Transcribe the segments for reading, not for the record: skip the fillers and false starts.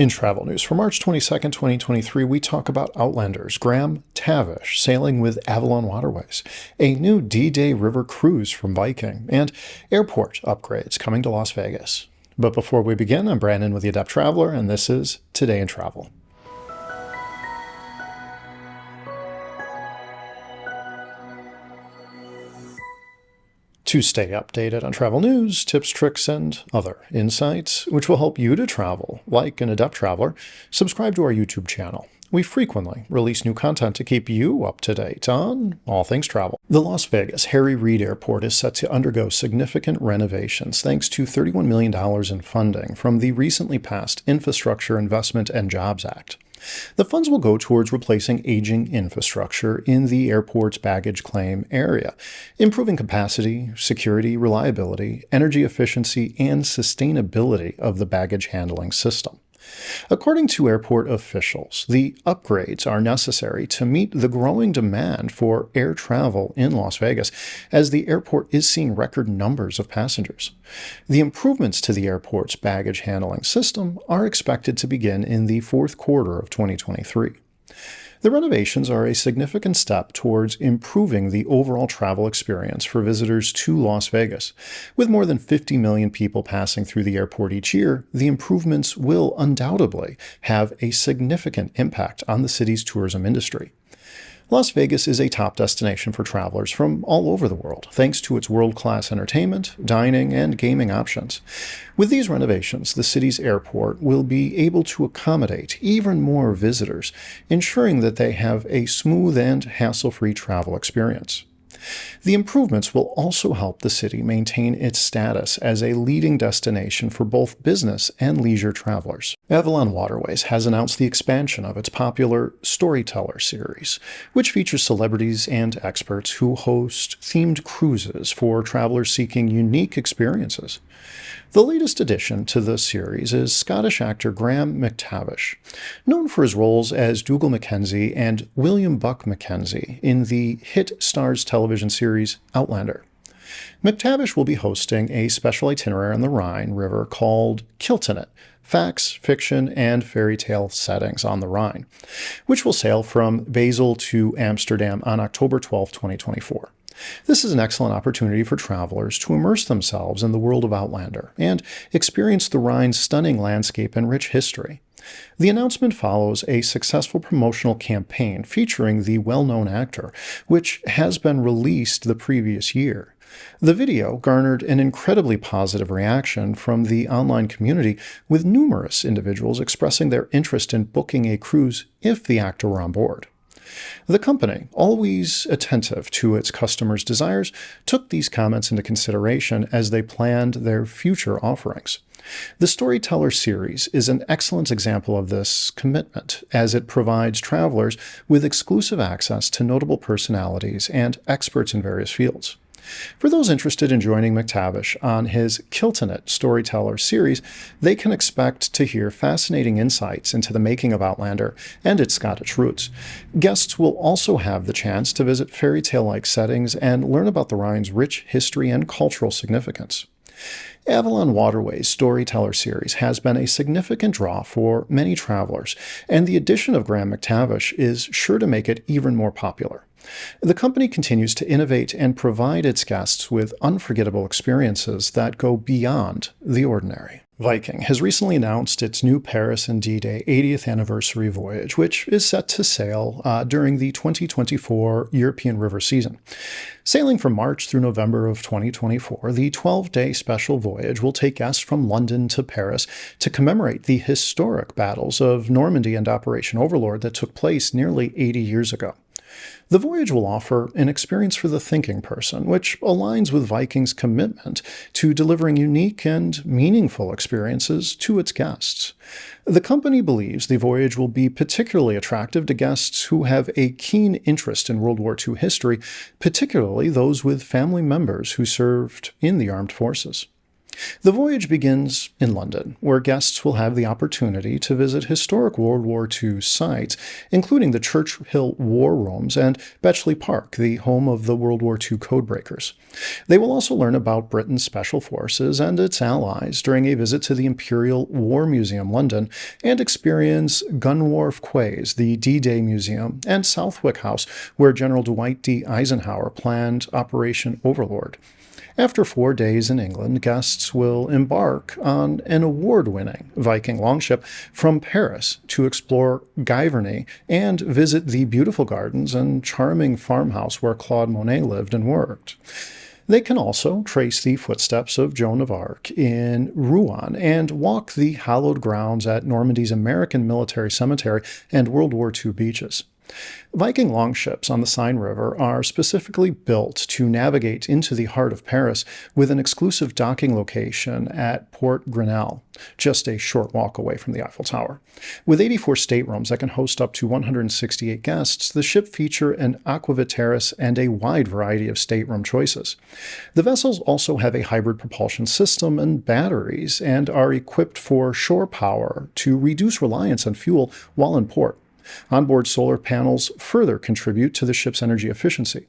In travel news for March 22nd, 2023, we talk about Outlander's Graham McTavish sailing with Avalon Waterways, a new D-Day river cruise from Viking, and airport upgrades coming to Las Vegas. But before we begin, I'm Brandon with the Adept Traveler, and this is Today in Travel. To stay updated on travel news, tips, tricks, and other insights, which will help you to travel like an adept traveler, subscribe to our YouTube channel. We frequently release new content to keep you up to date on all things travel. The Las Vegas Reid Airport is set to undergo significant renovations thanks to $31 million in funding from the recently passed Infrastructure Investment and Jobs Act. The funds will go towards replacing aging infrastructure in the airport's baggage claim area, improving capacity, security, reliability, energy efficiency, and sustainability of the baggage handling system. According to airport officials, the upgrades are necessary to meet the growing demand for air travel in Las Vegas, as the airport is seeing record numbers of passengers. The improvements to the airport's baggage handling system are expected to begin in the fourth quarter of 2023. The renovations are a significant step towards improving the overall travel experience for visitors to Las Vegas. With more than 50 million people passing through the airport each year, the improvements will undoubtedly have a significant impact on the city's tourism industry. Las Vegas is a top destination for travelers from all over the world, thanks to its world-class entertainment, dining, and gaming options. With these renovations, the city's airport will be able to accommodate even more visitors, ensuring that they have a smooth and hassle-free travel experience. The improvements will also help the city maintain its status as a leading destination for both business and leisure travelers. Avalon Waterways has announced the expansion of its popular Storyteller Series, which features celebrities and experts who host themed cruises for travelers seeking unique experiences. The latest addition to the series is Scottish actor Graham McTavish, known for his roles as Dougal Mackenzie and William Buck Mackenzie in the hit Starz television series Outlander. McTavish will be hosting a special itinerary on the Rhine River called Kilton It: Facts, Fiction, and Fairy Tale Settings on the Rhine, which will sail from Basel to Amsterdam on October 12, 2024. This is an excellent opportunity for travelers to immerse themselves in the world of Outlander and experience the Rhine's stunning landscape and rich history. The announcement follows a successful promotional campaign featuring the well-known actor, which has been released the previous year. The video garnered an incredibly positive reaction from the online community, with numerous individuals expressing their interest in booking a cruise if the actor were on board. The company, always attentive to its customers' desires, took these comments into consideration as they planned their future offerings. The Storyteller Series is an excellent example of this commitment, as it provides travelers with exclusive access to notable personalities and experts in various fields. For those interested in joining McTavish on his Kilton It Storyteller Series, they can expect to hear fascinating insights into the making of Outlander and its Scottish roots. Guests will also have the chance to visit fairy tale-like settings and learn about the Rhine's rich history and cultural significance. Avalon Waterways Storyteller Series has been a significant draw for many travelers, and the addition of Graham McTavish is sure to make it even more popular. The company continues to innovate and provide its guests with unforgettable experiences that go beyond the ordinary. Viking has recently announced its new Paris and D-Day 80th anniversary voyage, which is set to sail during the 2024 European river season. Sailing from March through November of 2024, the 12-day special voyage will take guests from London to Paris to commemorate the historic battles of Normandy and Operation Overlord that took place nearly 80 years ago. The voyage will offer an experience for the thinking person, which aligns with Viking's commitment to delivering unique and meaningful experiences to its guests. The company believes the voyage will be particularly attractive to guests who have a keen interest in World War II history, particularly those with family members who served in the armed forces. The voyage begins in London, where guests will have the opportunity to visit historic World War II sites, including the Churchill War Rooms and Bletchley Park, the home of the World War II codebreakers. They will also learn about Britain's Special Forces and its allies during a visit to the Imperial War Museum, London, and experience Gunwharf Quays, the D-Day Museum, and Southwick House, where General Dwight D. Eisenhower planned Operation Overlord. After 4 days in England, guests will embark on an award-winning Viking longship from Paris to explore Giverny and visit the beautiful gardens and charming farmhouse where Claude Monet lived and worked. They can also trace the footsteps of Joan of Arc in Rouen and walk the hallowed grounds at Normandy's American Military Cemetery and World War II beaches. Viking longships on the Seine River are specifically built to navigate into the heart of Paris with an exclusive docking location at Port Grenelle, just a short walk away from the Eiffel Tower. With 84 staterooms that can host up to 168 guests, the ship feature an aquavit terrace and a wide variety of stateroom choices. The vessels also have a hybrid propulsion system and batteries and are equipped for shore power to reduce reliance on fuel while in port. Onboard solar panels further contribute to the ship's energy efficiency.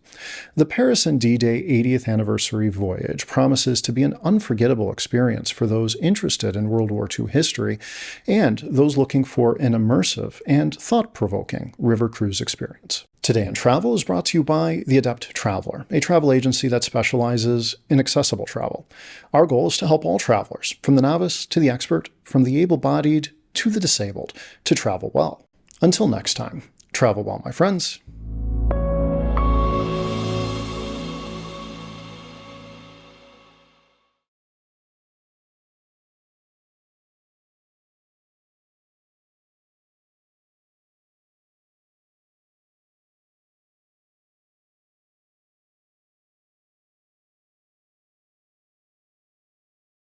The Paris and D-Day 80th anniversary voyage promises to be an unforgettable experience for those interested in World War II history and those looking for an immersive and thought-provoking river cruise experience. Today in Travel is brought to you by The Adept Traveler, a travel agency that specializes in accessible travel. Our goal is to help all travelers, from the novice to the expert, from the able-bodied to the disabled, to travel well. Until next time, travel well, my friends.